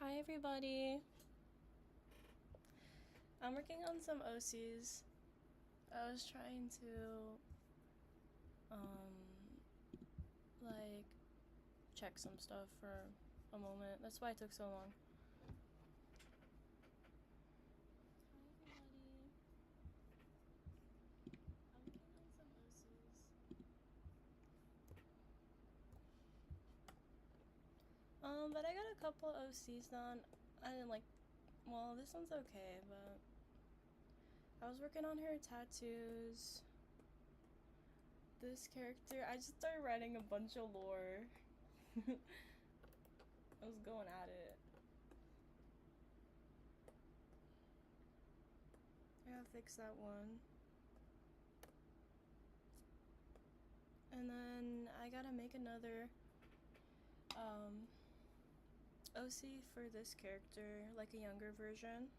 Hi everybody. I'm working on some OCs. I was trying to like check some stuff for a moment. That's why it took so long. Hi everybody. I'm working on some OCs. But I got a couple OCs done. I didn't like, well, this one's okay, but I was working on her tattoos. This character, I just started writing a bunch of lore. I was going at it. I gotta fix that one. And then I gotta make another OC for this character, like a younger version.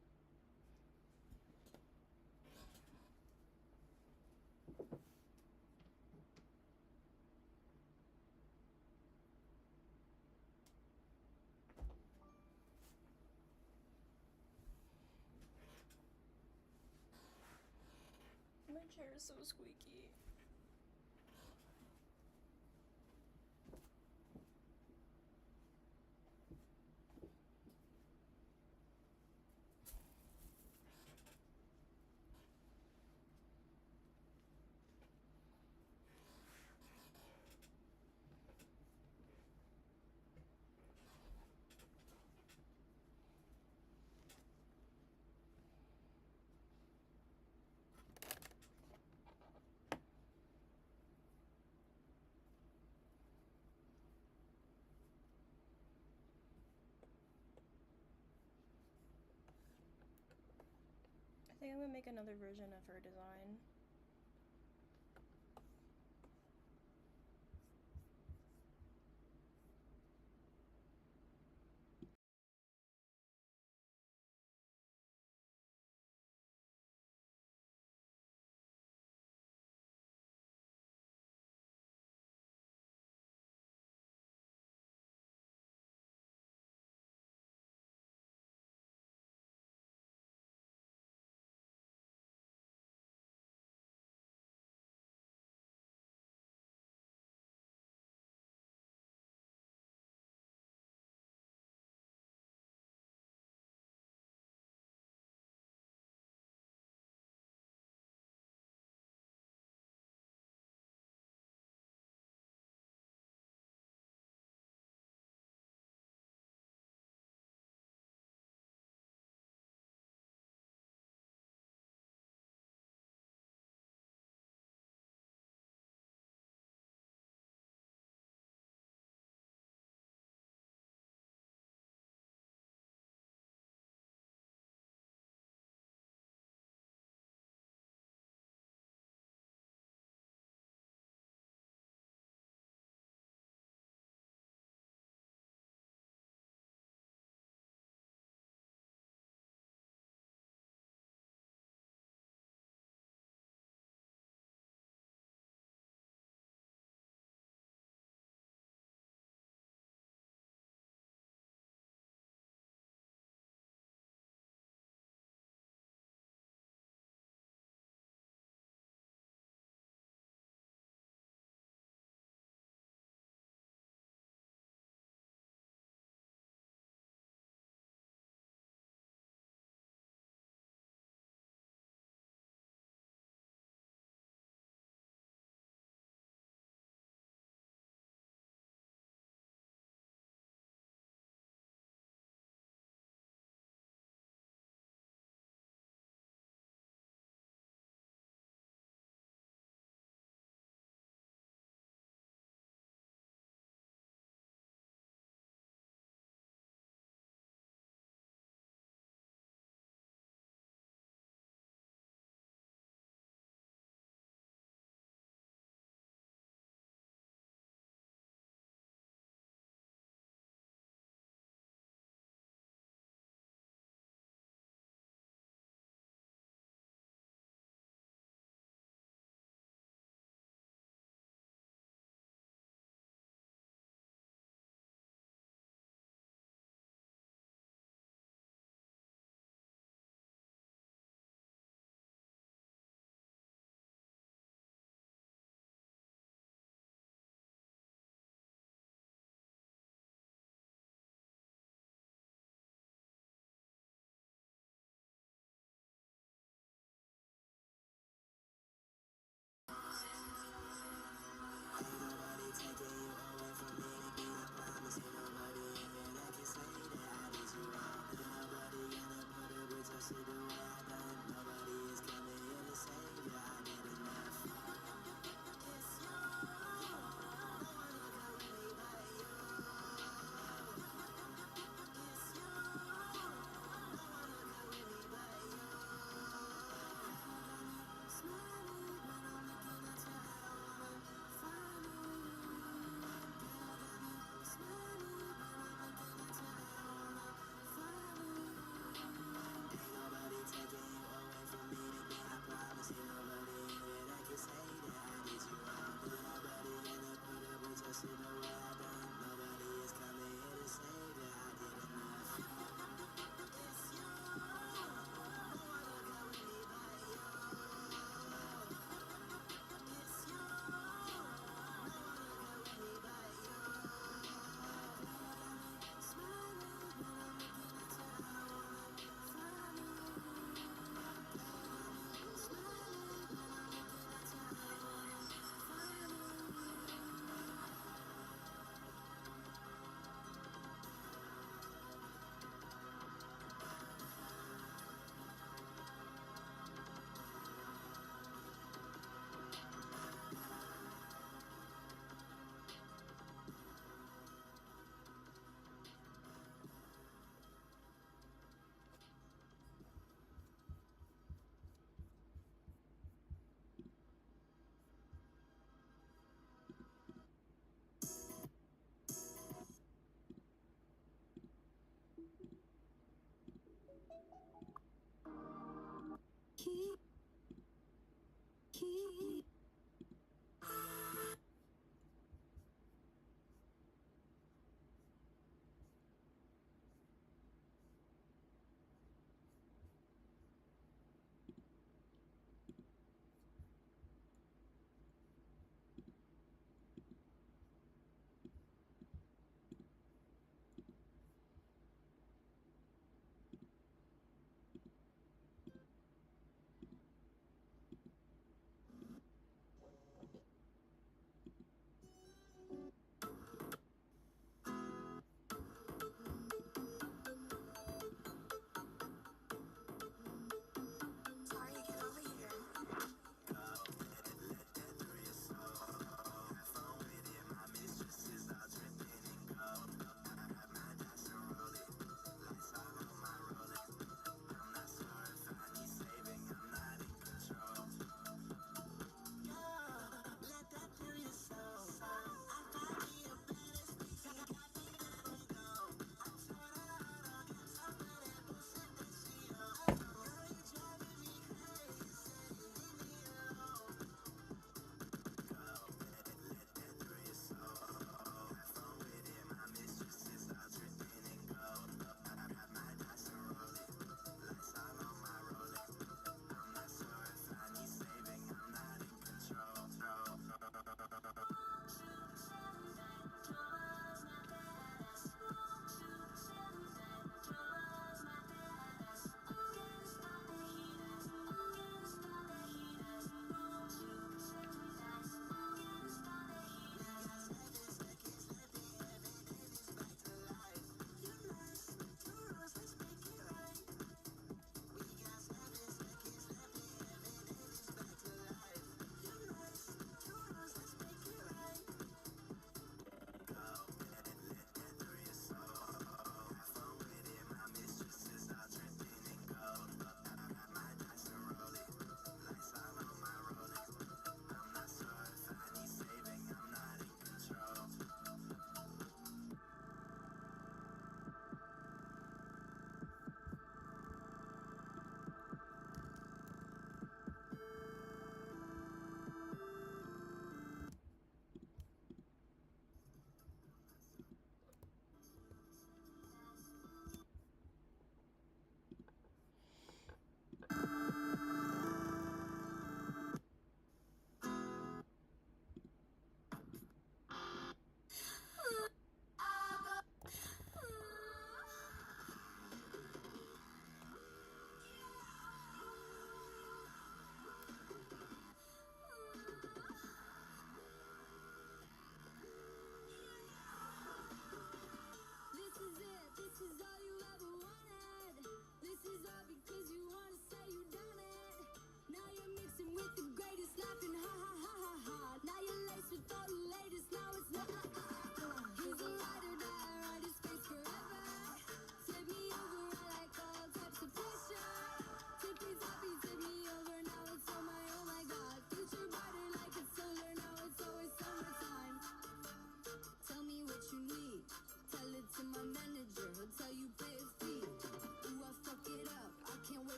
My chair is so squeaky. I think I'm gonna make another version of her design.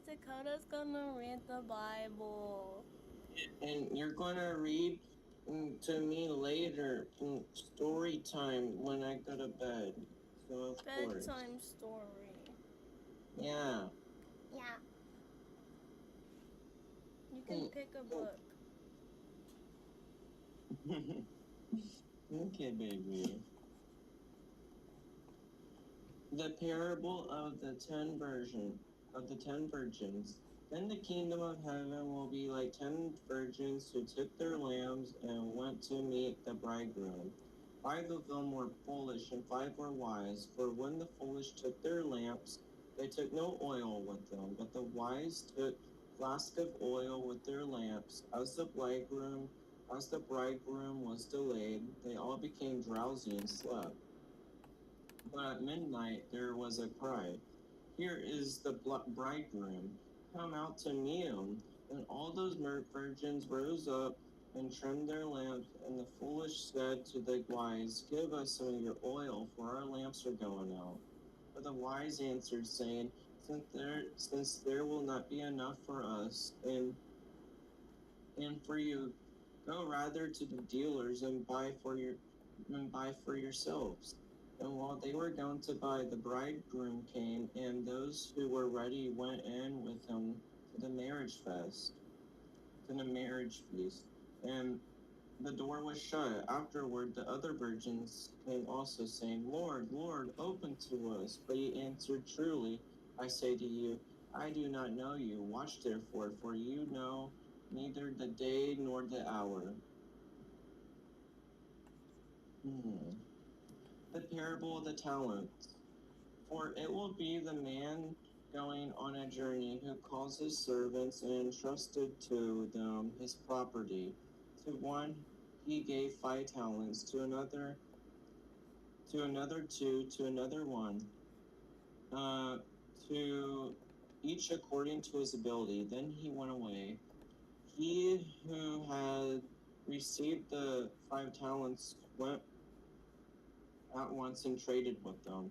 Dakota's gonna read the Bible. And you're gonna read to me later in story time when I go to bed. So of course. Bedtime story. Yeah. Yeah. You can pick a book. Okay, baby. The parable of the 10 virgins. Then the kingdom of heaven will be like 10 virgins who took their lamps and went to meet the bridegroom. 5 of them were foolish and 5 were wise. For when the foolish took their lamps, they took no oil with them, but the wise took flasks of oil with their lamps. As the bridegroom was delayed, they all became drowsy and slept. But at midnight there was a cry, "Here is the bridegroom, come out to meet him." And all those virgins rose up and trimmed their lamps, and the foolish said to the wise, "Give us some of your oil, for our lamps are going out." But the wise answered, saying, Since there will not be enough for us and for you, go rather to the dealers and buy for yourselves." And while they were going to buy, the bridegroom came, and those who were ready went in with him to the marriage feast. And the door was shut. Afterward, the other virgins came also, saying, "Lord, Lord, open to us." But he answered, "Truly, I say to you, I do not know you. Watch therefore, for you know neither the day nor the hour." The parable of the talents. For it will be the man going on a journey who calls his servants and entrusted to them his property. To one he gave 5 talents, to another 2, to another 1, to each according to his ability. Then he went away. He who had received the 5 talents went at once and traded with them,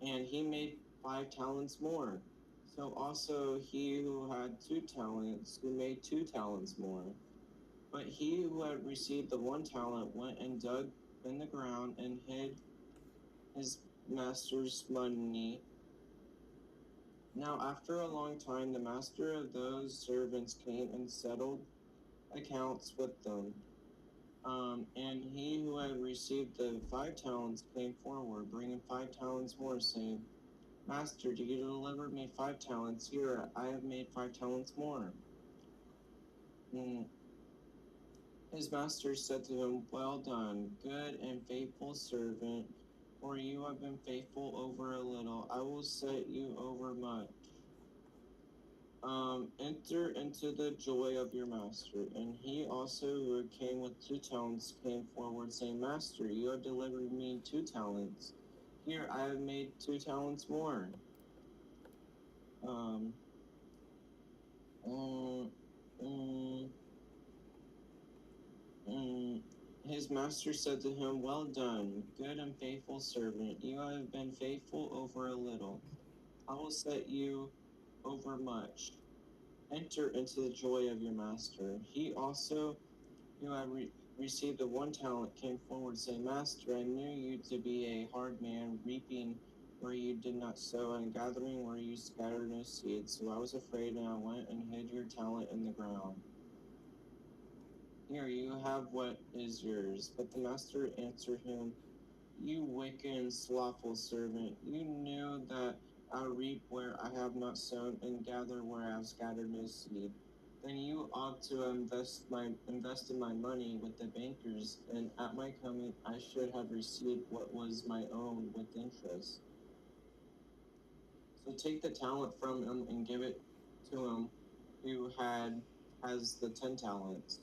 and he made 5 talents more. So also he who had 2 talents, who made 2 talents more. But he who had received the 1 talent went and dug in the ground and hid his master's money. Now after a long time, the master of those servants came and settled accounts with them. And he who had received the 5 talents came forward, bringing 5 talents more, saying, "Master, you delivered me 5 talents. Here, I have made 5 talents more." His master said to him, "Well done, good and faithful servant. For you have been faithful over a little, I will set you over much. Enter into the joy of your master." And he also who came with 2 talents came forward, saying, "Master, you have delivered me 2 talents. Here, I have made 2 talents more." Um, um, um, His master said to him, "Well done, good and faithful servant. You have been faithful over a little. I will set you over much. Enter into the joy of your master." He also, who had received the 1 talent, came forward, saying, "Master, I knew you to be a hard man, reaping where you did not sow and gathering where you scattered no seed. So I was afraid, and I went and hid your talent in the ground. Here, you have what is yours." But the master answered him, "You wicked and slothful servant, you knew that I reap where I have not sown and gather where I have scattered no seed. Then you ought to invested my money with the bankers, and at my coming I should have received what was my own with interest. So take the talent from him and give it to him who has the 10 talents.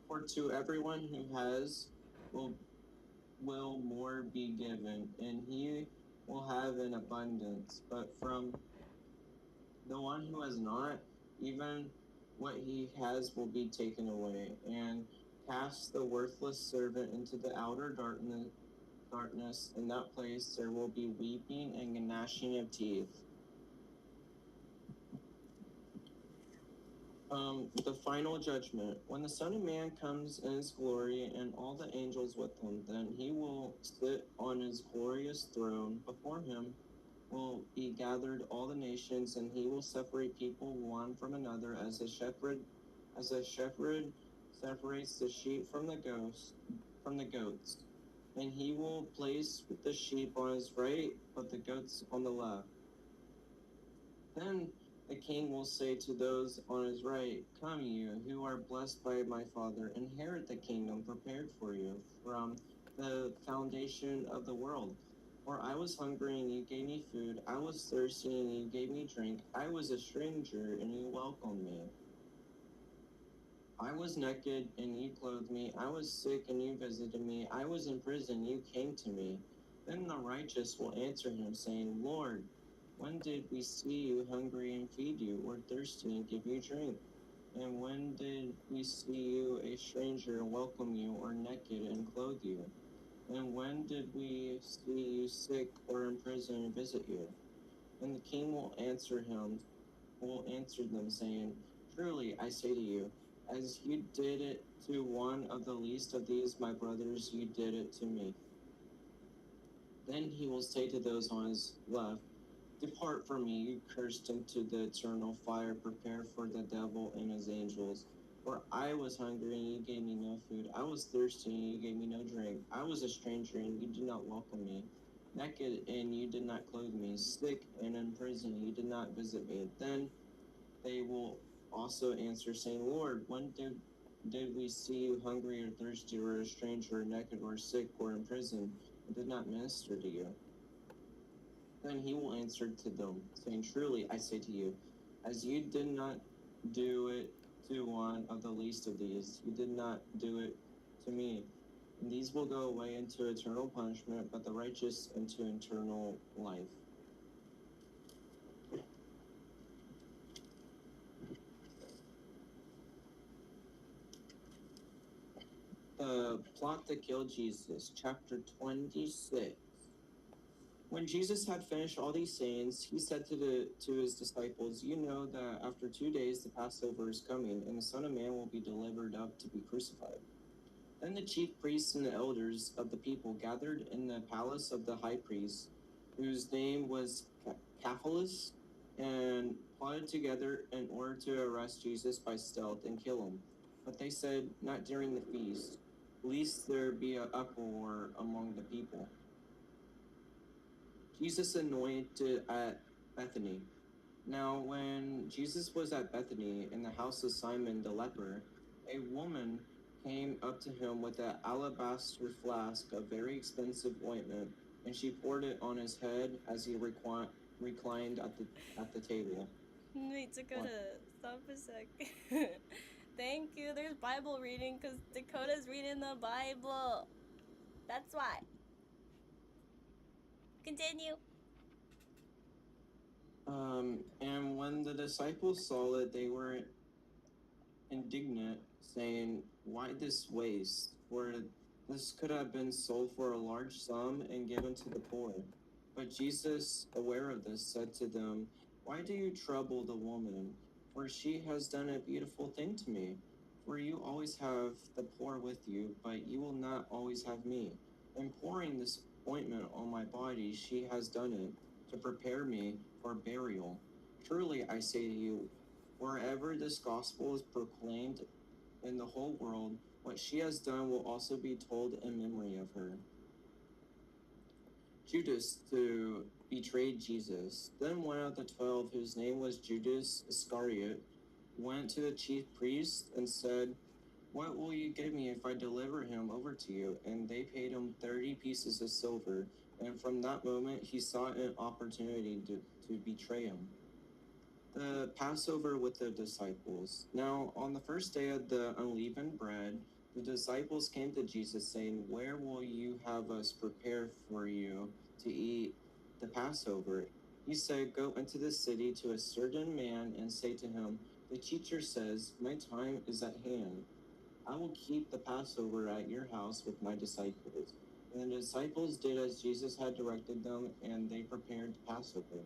For to everyone who has will more be given, and he will have an abundance. But from the one who has not, even what he has will be taken away. And cast the worthless servant into the outer darkness. In that place there will be weeping and gnashing of teeth. The final judgment. When the Son of Man comes in his glory and all the angels with him, then he will sit on his glorious throne. Before him will be gathered all the nations, and he will separate people one from another as a shepherd separates the sheep from the goats. And he will place the sheep on his right, but the goats on the left. Then the king will say to those on his right, "Come, you who are blessed by my Father, inherit the kingdom prepared for you from the foundation of the world. For I was hungry, and you gave me food. I was thirsty, and you gave me drink. I was a stranger, and you welcomed me. I was naked, and you clothed me. I was sick, and you visited me. I was in prison, you came to me." Then the righteous will answer him, saying, "Lord, when did we see you hungry and feed you, or thirsty and give you drink? And when did we see you a stranger and welcome you, or naked and clothe you? And when did we see you sick or in prison and visit you?" And the king will answer them, saying, "Truly I say to you, as you did it to one of the least of these my brothers, you did it to me." Then he will say to those on his left, "Depart from me, you cursed, into the eternal fire prepared for the devil and his angels. For I was hungry, and you gave me no food. I was thirsty, and you gave me no drink. I was a stranger, and you did not welcome me. Naked, and you did not clothe me. Sick and in prison, you did not visit me." Then they will also answer, saying, "Lord, when did we see you hungry or thirsty or a stranger or naked or sick or in prison and did not minister to you?" Then he will answer to them, saying, "Truly I say to you, as you did not do it to one of the least of these, you did not do it to me." And these will go away into eternal punishment, but the righteous into eternal life. The plot to kill Jesus, chapter 26. When Jesus had finished all these sayings, he said to his disciples, "You know that after 2 days the Passover is coming, and the Son of Man will be delivered up to be crucified." Then the chief priests and the elders of the people gathered in the palace of the high priest, whose name was Caiaphas, and plotted together in order to arrest Jesus by stealth and kill him. But they said, "Not during the feast, lest there be an uproar among the people." Jesus anointed at Bethany. Now, when Jesus was at Bethany in the house of Simon the leper, a woman came up to him with an alabaster flask of very expensive ointment, and she poured it on his head as he reclined at the table. Wait, Dakota, stop a sec. Thank you. There's Bible reading because Dakota's reading the Bible. That's why. Continue. And when the disciples saw it, they were indignant, saying, "Why this waste? For this could have been sold for a large sum and given to the poor." But Jesus, aware of this, said to them, "Why do you trouble the woman? For she has done a beautiful thing to me. For you always have the poor with you, but you will not always have me. In pouring this ointment on my body, she has done it to prepare me for burial. Truly, I say to you, wherever this gospel is proclaimed in the whole world, what she has done will also be told in memory of her." Judas to betray Jesus. Then one of the 12, whose name was Judas Iscariot, went to the chief priests and said, "What will you give me if I deliver him over to you?" And they paid him 30 pieces of silver. And from that moment he sought an opportunity to betray him. The Passover with the disciples. Now, on the first day of the unleavened bread, the disciples came to Jesus, saying, "Where will you have us prepare for you to eat the Passover?" He said, "Go into the city to a certain man and say to him, 'The teacher says, my time is at hand. I will keep the Passover at your house with my disciples.'" And the disciples did as Jesus had directed them, and they prepared the Passover.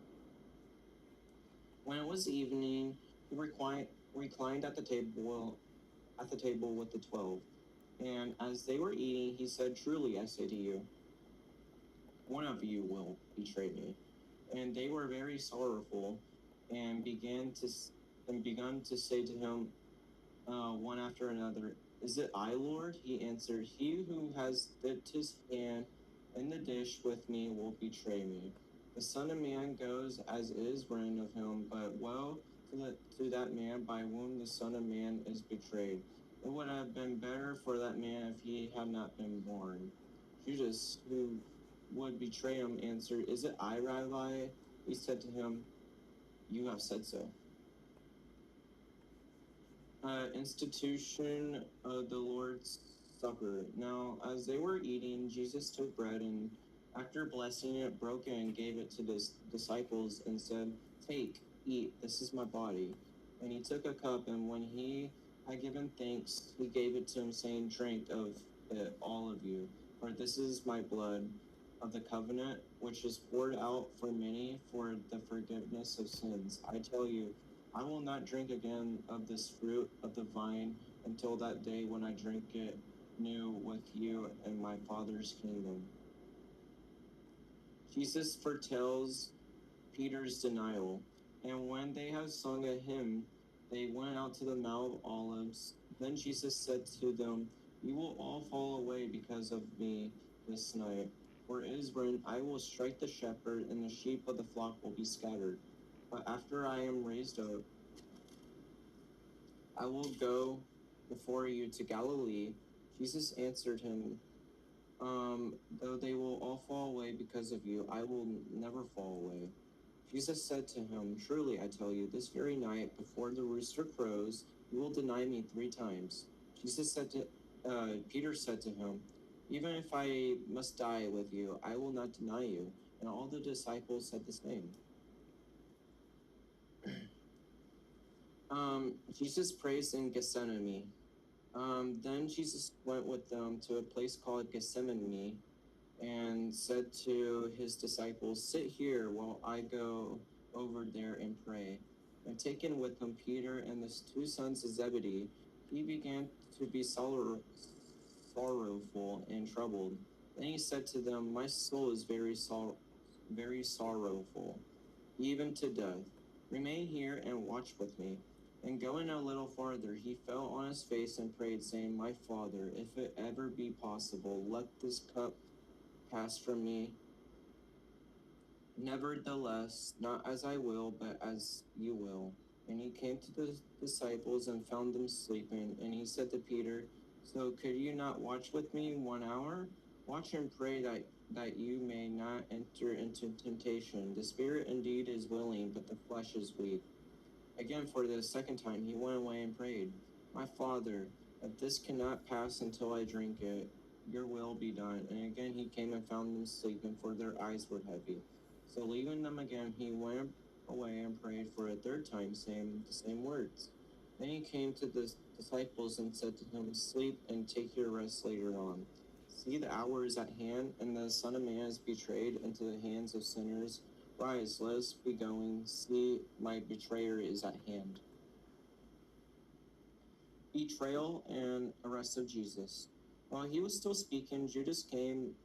When it was evening, reclined at the table with the 12. And as they were eating, he said, "Truly, I say to you, one of you will betray me." And they were very sorrowful, and begun to say to him, one after another, "Is it I, Lord?" He answered, "He who has dipped his hand in the dish with me will betray me. The Son of Man goes as it is written of him, but woe to that man by whom the Son of Man is betrayed. It would have been better for that man if he had not been born." Judas, who would betray him, answered, "Is it I, Rabbi?" He said to him, "You have said so." Institution of the Lord's Supper. Now, as they were eating, Jesus took bread and, after blessing it, broke it and gave it to his disciples and said, "Take, eat, this is my body." And he took a cup, and when he had given thanks, he gave it to him, saying, "Drink of it, all of you, for this is my blood of the covenant, which is poured out for many for the forgiveness of sins. I tell you, I will not drink again of this fruit of the vine until that day when I drink it new with you in my Father's kingdom." Jesus foretells Peter's denial. And when they had sung a hymn, they went out to the Mount of Olives. Then Jesus said to them, "You will all fall away because of me this night. For it is written, I will strike the shepherd, and the sheep of the flock will be scattered. But after I am raised up, I will go before you to Galilee." Jesus answered him, "Though they will all fall away because of you, I will never fall away." Jesus said to him, "Truly, I tell you, this very night, before the rooster crows, you will deny me 3 times." Peter said to him, "Even if I must die with you, I will not deny you." And all the disciples said the same. Jesus prays in Gethsemane. Then Jesus went with them to a place called Gethsemane and said to his disciples, "Sit here while I go over there and pray." And taking with him Peter and the 2 sons of Zebedee, he began to be sorrowful and troubled. Then he said to them, "My soul is very sorrowful, even to death. Remain here and watch with me." And going a little farther, he fell on his face and prayed, saying, "My Father, if it ever be possible, let this cup pass from me. Nevertheless, not as I will, but as you will." And he came to the disciples and found them sleeping. And he said to Peter, "So could you not watch with me 1 hour? Watch and pray that you may not enter into temptation. The spirit indeed is willing, but the flesh is weak." Again, for the second time, he went away and prayed, "My Father, if this cannot pass until I drink it, your will be done." And again he came and found them sleeping, for their eyes were heavy. So leaving them again, he went away and prayed for a third time, saying the same words. Then he came to the disciples and said to them, "Sleep and take your rest later on. See, the hour is at hand, and the Son of Man is betrayed into the hands of sinners. Rise, let us be going. See, my betrayer is at hand." Betrayal and arrest of Jesus. While he was still speaking, Judas came,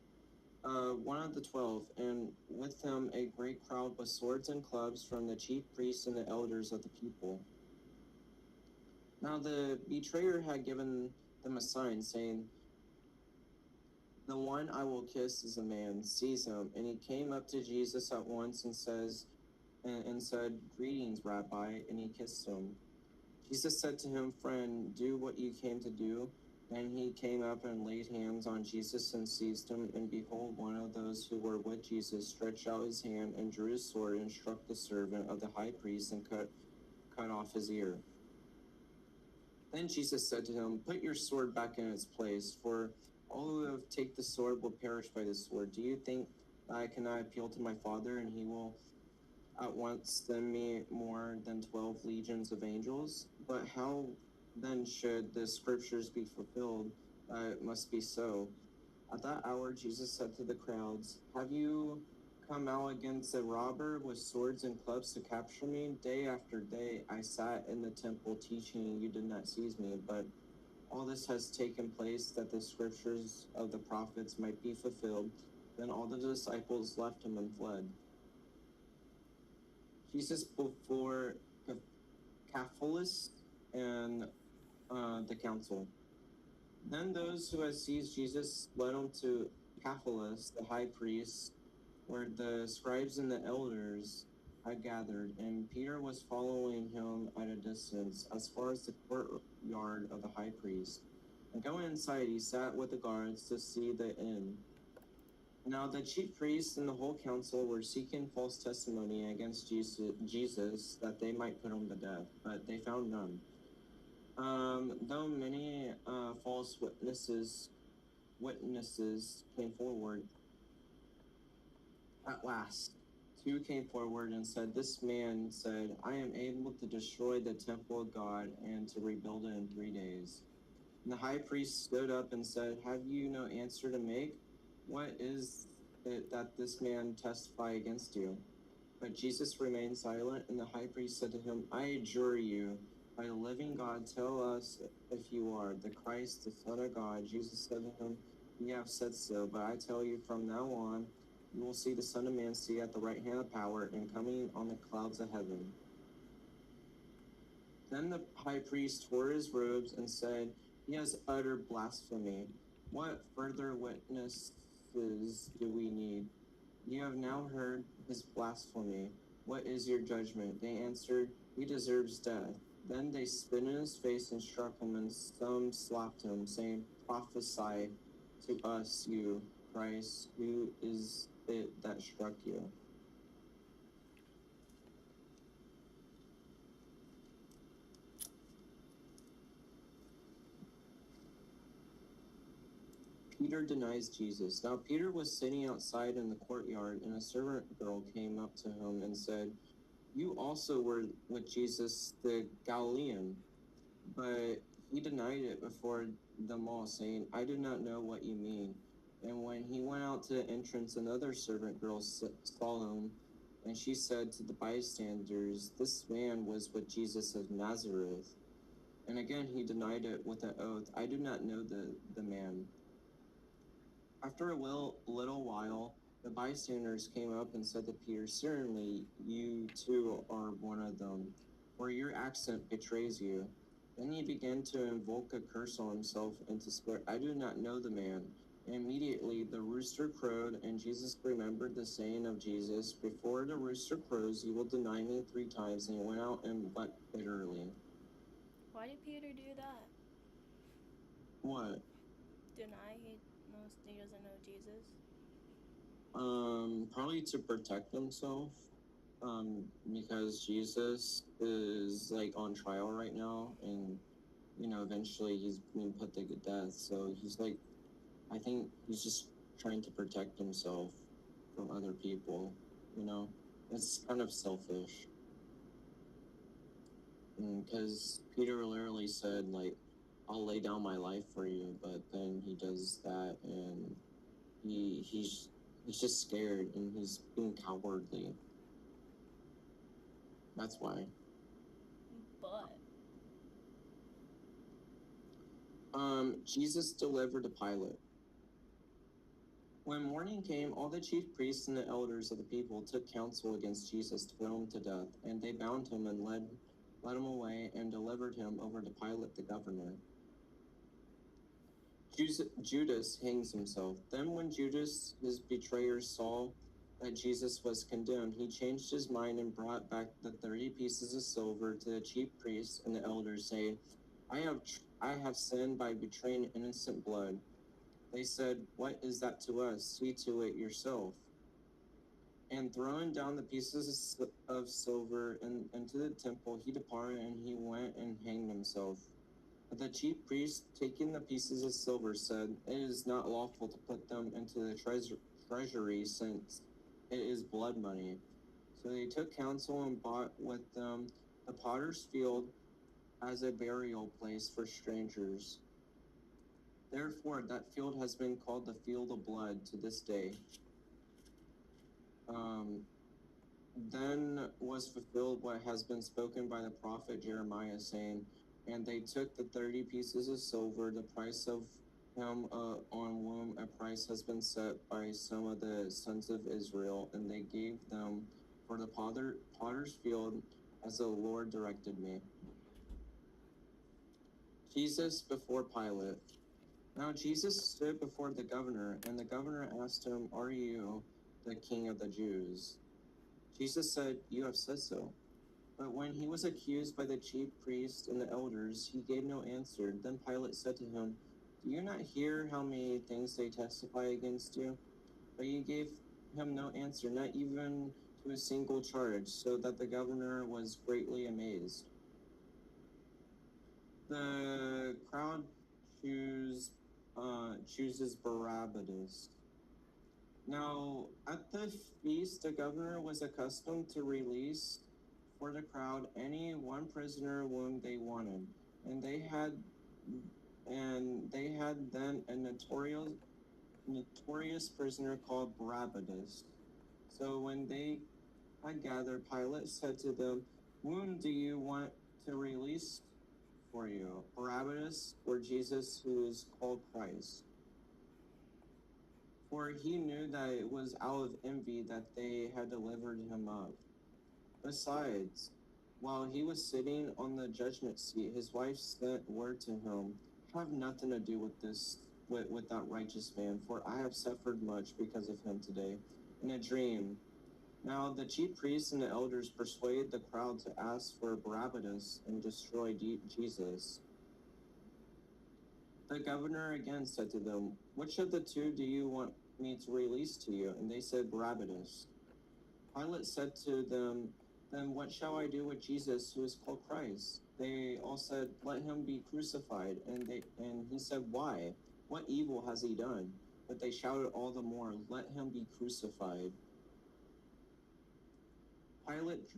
one of the 12, and with him a great crowd with swords and clubs from the chief priests and the elders of the people. Now the betrayer had given them a sign, saying, "The one I will kiss is a man. Seize him." And he came up to Jesus at once and said, "Greetings, Rabbi," and he kissed him. Jesus said to him, "Friend, do what you came to do." Then he came up and laid hands on Jesus and seized him, and behold, one of those who were with Jesus stretched out his hand and drew his sword and struck the servant of the high priest and cut off his ear. Then Jesus said to him, "Put your sword back in its place, for all who have take the sword will perish by the sword. Do you think I cannot appeal to my Father, and he will at once send me more than 12 legions of angels? But how then should the scriptures be fulfilled? It must be so." At that hour, Jesus said to the crowds, "Have you come out against a robber with swords and clubs to capture me? Day after day I sat in the temple teaching, and you did not seize me, but all this has taken place that the scriptures of the prophets might be fulfilled. Then all the disciples left him and fled. Jesus before Capulus and the council. Then those who had seized Jesus led him to Capulus, the high priest, where the scribes and the elders had gathered, and Peter was following him at a distance as far as the courtyard of the high priest. And going inside, he sat with the guards to see the end. Now the chief priests and the whole council were seeking false testimony against Jesus that they might put him to death, but they found none. Though many false witnesses came forward, at last, two came forward and said, "This man said, I am able to destroy the temple of God and to rebuild it in 3 days." And the high priest stood up and said, "Have you no answer to make? What is it that this man testify against you?" But Jesus remained silent, and the high priest said to him, "I adjure you, by the living God, tell us if you are the Christ, the Son of God." Jesus said to him, "You have said so, but I tell you, from now on, you will see the Son of Man seated at the right hand of power and coming on the clouds of heaven." Then the high priest tore his robes and said, "He has uttered blasphemy. What further witnesses do we need? You have now heard his blasphemy. What is your judgment?" They answered, "He deserves death." Then they spit in his face and struck him, and some slapped him, saying, "Prophesy to us, you Christ, who is it that struck you?" Peter denies Jesus. Now Peter was sitting outside in the courtyard, and a servant girl came up to him and said, "You also were with Jesus the Galilean." But he denied it before them all, saying, "I do not know what you mean." And when he went out to the entrance, another servant girl saw him, and she said to the bystanders, "This man was with Jesus of Nazareth." And again he denied it with an oath, "I do not know the man." After a little while, the bystanders came up and said to Peter, "Certainly you too are one of them, for your accent betrays you." Then he began to invoke a curse on himself and to swear, "I do not know the man." And immediately the rooster crowed, and Jesus remembered the saying of Jesus, "Before the rooster crows, you will deny me 3 times." And he went out and wept bitterly. Why did Peter do that? What? Deny he doesn't know Jesus? Probably to protect himself. Because Jesus is like on trial right now, and eventually he's being put to death. So he's like, I think he's just trying to protect himself from other people. It's kind of selfish. Because Peter literally said, like, "I'll lay down my life for you," but then he does that, and he's just scared, and he's being cowardly. That's why. But Jesus delivered to Pilate. When morning came, all the chief priests and the elders of the people took counsel against Jesus to put him to death, and they bound him and led him away and delivered him over to Pilate the governor. Judas hangs himself. Then when Judas, his betrayer, saw that Jesus was condemned, he changed his mind and brought back the 30 pieces of silver to the chief priests and the elders, saying, I have sinned by betraying innocent blood." They said, "What is that to us? See to it yourself." And throwing down the pieces of silver into the temple, he departed, and he went and hanged himself. But the chief priest, taking the pieces of silver, said, "It is not lawful to put them into the treasury, since it is blood money." So they took counsel and bought with them the potter's field as a burial place for strangers. Therefore, that field has been called the field of blood to this day. Then was fulfilled what has been spoken by the prophet Jeremiah, saying, "And they took the 30 pieces of silver, the price of him on whom a price has been set by some of the sons of Israel, and they gave them for the potter's field, as the Lord directed me." Jesus before Pilate. Now Jesus stood before the governor, and the governor asked him, "Are you the king of the Jews?" Jesus said, "You have said so." But when he was accused by the chief priests and the elders, he gave no answer. Then Pilate said to him, "Do you not hear how many things they testify against you?" But he gave him no answer, not even to a single charge, so that the governor was greatly amazed. The crowd chooses Barabbas. Now, at the feast, the governor was accustomed to release for the crowd any one prisoner whom they wanted, and they had then a notorious prisoner called Barabbas. So when they had gathered, Pilate said to them, "Whom do you want to release for you, Barabbas or Jesus, who is called Christ?" For he knew that it was out of envy that they had delivered him up. Besides, while he was sitting on the judgment seat, his wife sent word to him, "Have nothing to do with that righteous man, for I have suffered much because of him today, in a dream." Now the chief priests and the elders persuaded the crowd to ask for Barabbas and destroy Jesus. The governor again said to them, "Which of the two do you want me to release to you?" And they said, "Barabbas." Pilate said to them, "Then what shall I do with Jesus, who is called Christ?" They all said, "Let him be crucified." And he said, "Why? What evil has he done?" But they shouted all the more, "Let him be crucified." Pilate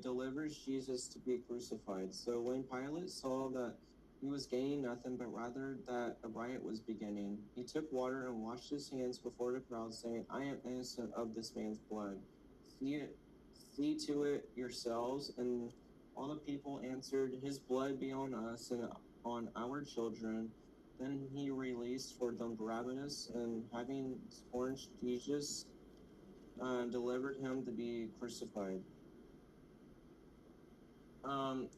delivers Jesus to be crucified. So when Pilate saw that he was gaining nothing, but rather that a riot was beginning, he took water and washed his hands before the crowd, saying, "I am innocent of this man's blood. See to it yourselves." And all the people answered, "His blood be on us and on our children." Then he released for them Barabbas, and having scourged Jesus, delivered him to be crucified.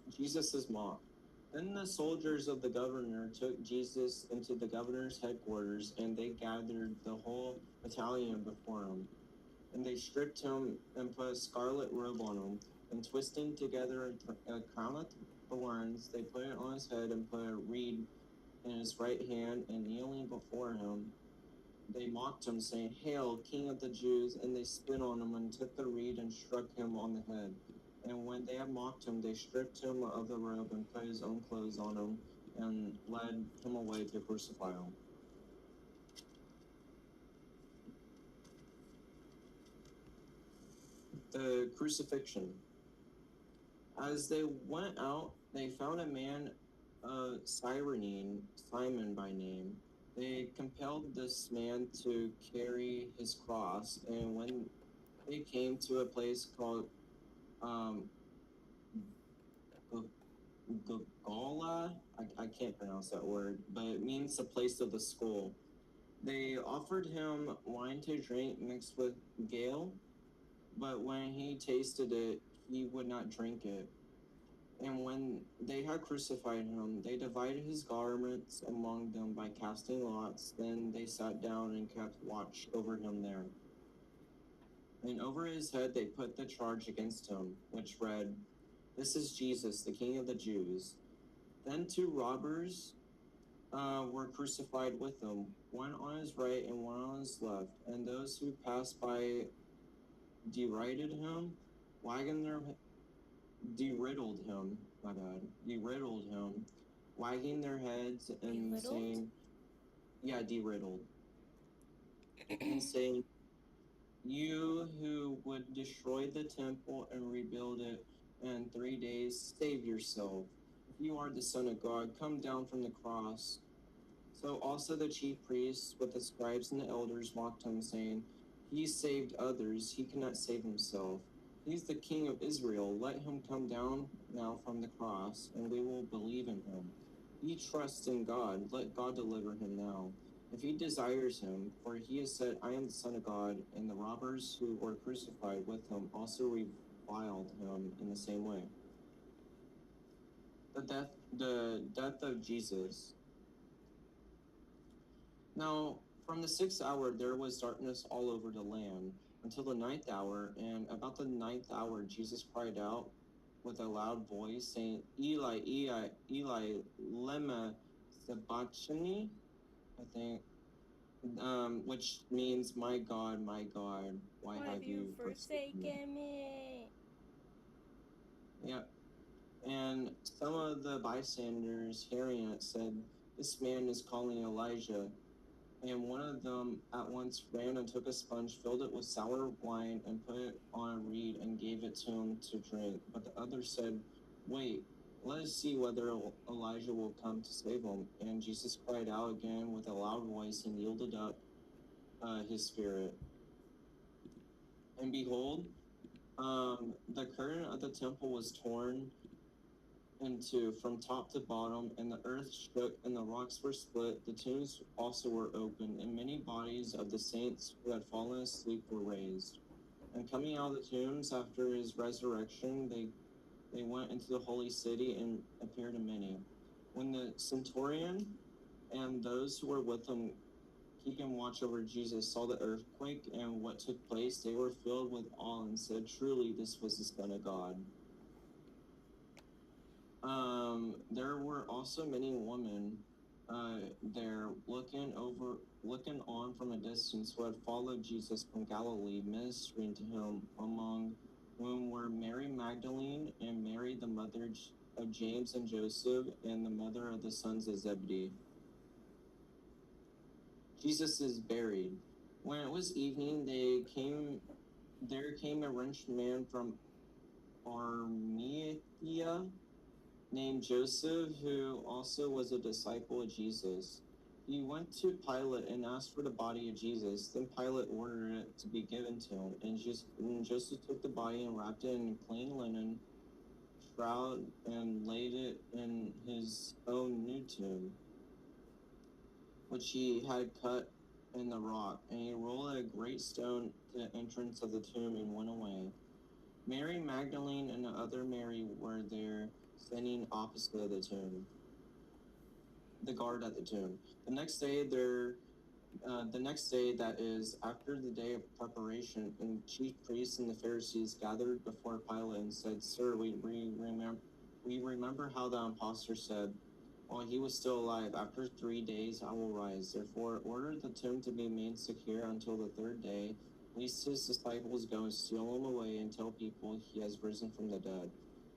Jesus is mocked. Then the soldiers of the governor took Jesus into the governor's headquarters, and they gathered the whole battalion before him. And they stripped him and put a scarlet robe on him, and twisting together a crown of thorns, they put it on his head and put a reed in his right hand, and kneeling before him, they mocked him, saying, "Hail, King of the Jews!" And they spit on him and took the reed and struck him on the head. And when they had mocked him, they stripped him of the robe and put his own clothes on him and led him away to crucify him. The crucifixion. As they went out, they found a man of Cyrene, Simon by name. They compelled this man to carry his cross, and when they came to a place called Gala, I can't pronounce that word, but it means the place of the skull. They offered him wine to drink mixed with gall, but when he tasted it, he would not drink it. And when they had crucified him, they divided his garments among them by casting lots. Then they sat down and kept watch over him there. And over his head they put the charge against him, which read, "This is Jesus, the King of the Jews." Then two robbers were crucified with him, one on his right and one on his left. And those who passed by derided him, wagging their deriddled him, wagging their heads and Belittled? saying, yeah, deriddled, and saying, "You who would destroy the temple and rebuild it in 3 days, save yourself. If you are the Son of God, come down from the cross." So also the chief priests with the scribes and the elders mocked him, saying, He saved others, he cannot save himself. He's the King of Israel. Let him come down now from the cross, and we will believe in him. He trusts in God. Let God deliver him now. If he desires him, for he has said, I am the Son of God, and the robbers who were crucified with him also reviled him in the same way. The death of Jesus. Now, from the 6th hour there was darkness all over the land until the 9th hour, and about the 9th hour Jesus cried out with a loud voice, saying, Eli, Eli, Eli, lema sabachthani, I think, which means, my God, why have you forsaken me? me? Yeah. And some of the bystanders hearing it said, this man is calling Elijah. And one of them at once ran and took a sponge, filled it with sour wine, and put it on a reed and gave it to him to drink. But the other said, wait, let us see whether Elijah will come to save him. And Jesus cried out again with a loud voice and yielded up his spirit. And behold, the curtain of the temple was torn into from top to bottom, and the earth shook, and the rocks were split. The tombs also were opened, and many bodies of the saints who had fallen asleep were raised. And coming out of the tombs after his resurrection, they went into the holy city and appeared to many. When the centurion and those who were with him, keeping watch over Jesus, saw the earthquake and what took place, they were filled with awe and said, truly, this was the Son of God. There were also many women there looking on from a distance, who had followed Jesus from Galilee, ministering to him, among whom were Mary Magdalene and Mary, the mother of James and Joseph, and the mother of the sons of Zebedee. Jesus is buried. When it was evening, there came a rich man from Arimathea named Joseph, who also was a disciple of Jesus. He went to Pilate and asked for the body of Jesus. Then Pilate ordered it to be given to him. And Joseph took the body and wrapped it in clean linen shroud and laid it in his own new tomb, which he had cut in the rock. And he rolled a great stone to the entrance of the tomb and went away. Mary Magdalene and the other Mary were there, standing opposite the tomb, the guard at the tomb. The next day, that is, after the day of preparation, and the chief priests and the Pharisees gathered before Pilate and said, Sir, we remember how the impostor said, while he was still alive, after 3 days I will rise. Therefore, ordered the tomb to be made secure until the third day, lest his disciples go and steal him away and tell people he has risen from the dead.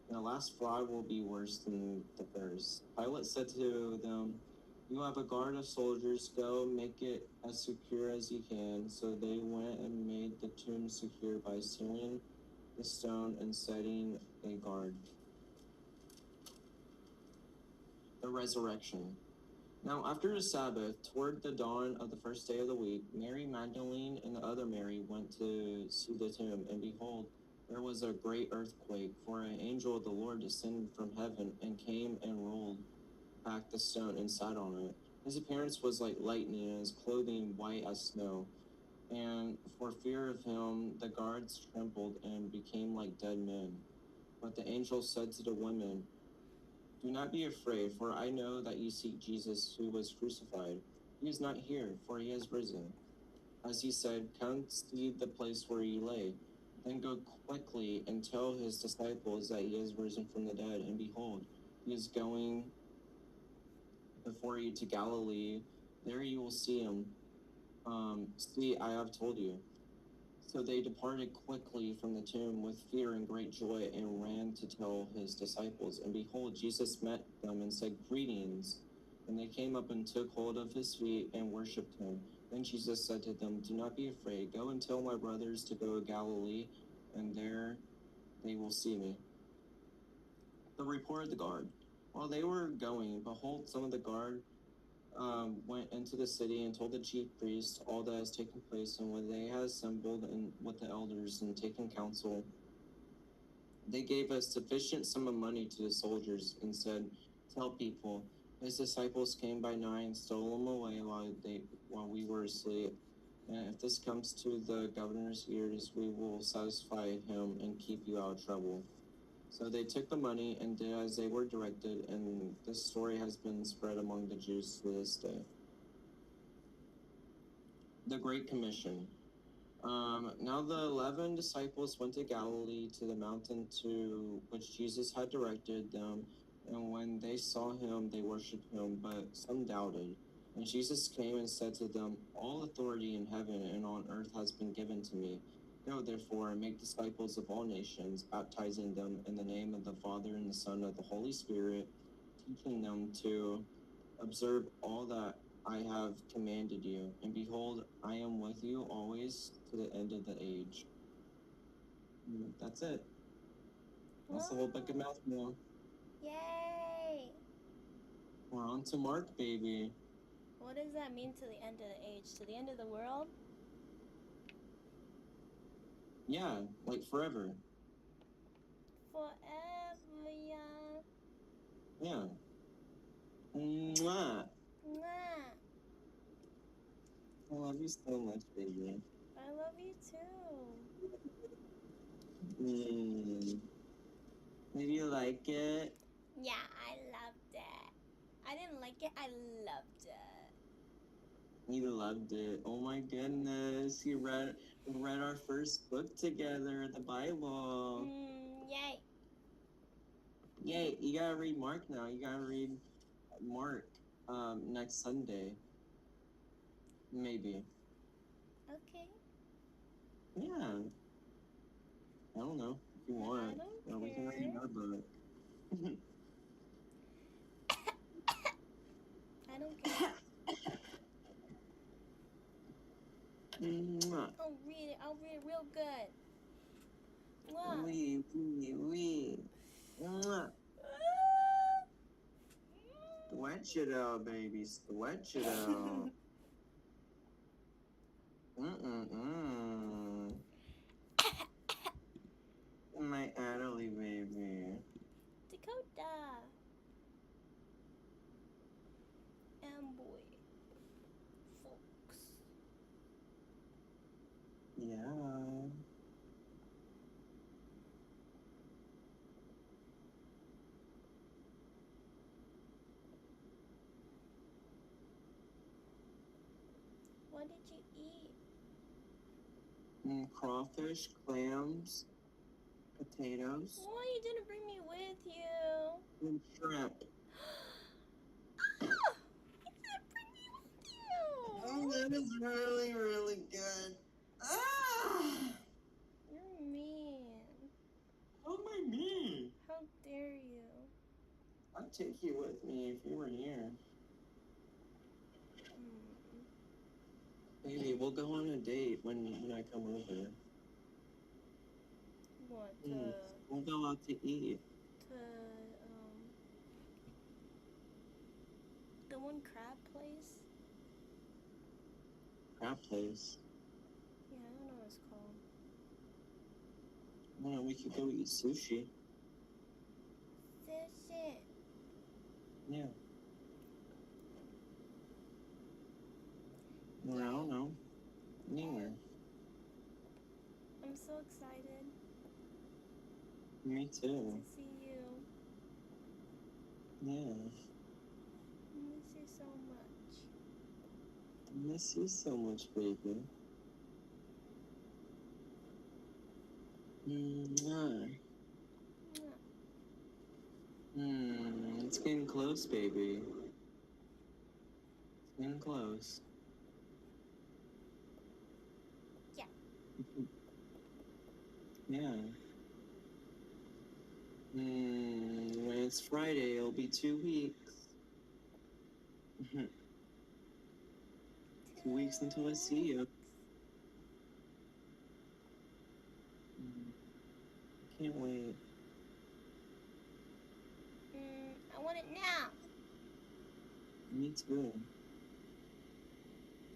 And the last fraud will be worse than the first. Pilate said to them, you have a guard of soldiers, go make it as secure as you can. So they went and made the tomb secure by sealing the stone and setting a guard. The resurrection. Now after the Sabbath, toward the dawn of the first day of the week, Mary Magdalene and the other Mary went to see the tomb, and behold, there was a great earthquake, for an angel of the Lord descended from heaven and came and rolled back the stone and sat on it. His appearance was like lightning, and his clothing white as snow. And for fear of him, the guards trembled and became like dead men. But the angel said to the women, do not be afraid, for I know that you seek Jesus who was crucified. He is not here, for he has risen. As he said, come see the place where he lay. Then go quickly and tell his disciples that he has risen from the dead, and behold, he is going before you to Galilee. There you will see him. See, I have told you. So they departed quickly from the tomb with fear and great joy, and ran to tell his disciples. And behold, Jesus met them and said, greetings. And they came up and took hold of his feet and worshipped him. Then Jesus said to them, do not be afraid. Go and tell my brothers to go to Galilee, and there they will see me. The report of the guard. While they were going, behold, some of the guard went into the city and told the chief priest all that has taken place, and when they had assembled and with the elders and taken counsel, they gave a sufficient sum of money to the soldiers and said, "Tell people, his disciples came by night and stole him away while we were asleep. And if this comes to the governor's ears, we will satisfy him and keep you out of trouble." So they took the money and did as they were directed, and this story has been spread among the Jews to this day. The Great Commission. Now the 11 disciples went to Galilee to the mountain to which Jesus had directed them, and when they saw him, they worshipped him, but some doubted. And Jesus came and said to them, "All authority in heaven and on earth has been given to me. Go therefore and make disciples of all nations, baptizing them in the name of the Father and the Son and the Holy Spirit, teaching them to observe all that I have commanded you, and behold, I am with you always to the end of the age." That's it. That's the whole book of Matthew. Yay! We're on to Mark, baby. What does that mean to the end of the age? To the end of the world? Yeah, like forever. Forever, yeah. Yeah. Mwah. Mwah. I love you so much, baby. I love you too. Did you like it? Yeah, I loved it. I didn't like it, I loved it. You loved it. Oh my goodness. We read our first book together, the Bible. Yay. Yay, you gotta read Mark now. You gotta read Mark next Sunday. Maybe. Okay. Yeah. I don't know if you want. I don't We can read another book. I don't care. Mwah. I'll read it real good. Mwah. Wee. Mwah. Sweat it out, baby. Sweat it out. My Adelie, baby. Dakota. Amboy. Folks. Yeah. What did you eat? Crawfish, clams, potatoes, Why you didn't bring me with you? and shrimp. You didn't bring me with you. Oh, that is really, really good. You're mean. How am I mean? How dare you? I'd take you with me if you were here. Baby, we'll go on a date when I come over. What? We'll go out to eat. The one crab place? Crab place. Yeah, I don't know what it's called. Well, we could go eat sushi. Sushi. Yeah. Or I don't know. Anywhere. I'm so excited Me too. to see you. Yeah. I miss you so much. I miss you so much, baby. Mwah. It's getting close, baby. It's getting close. Yeah. Yeah. When it's Friday, it'll be 2 weeks. 2 weeks until I see you. Can't wait. I want it now. Me too.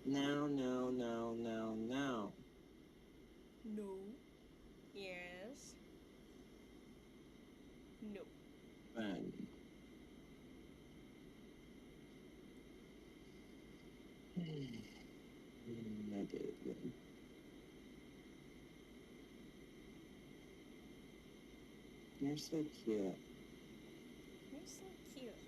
Now, now, now, now, now. No. Yes. No. Ben. I did it then. You're so cute. You're so cute.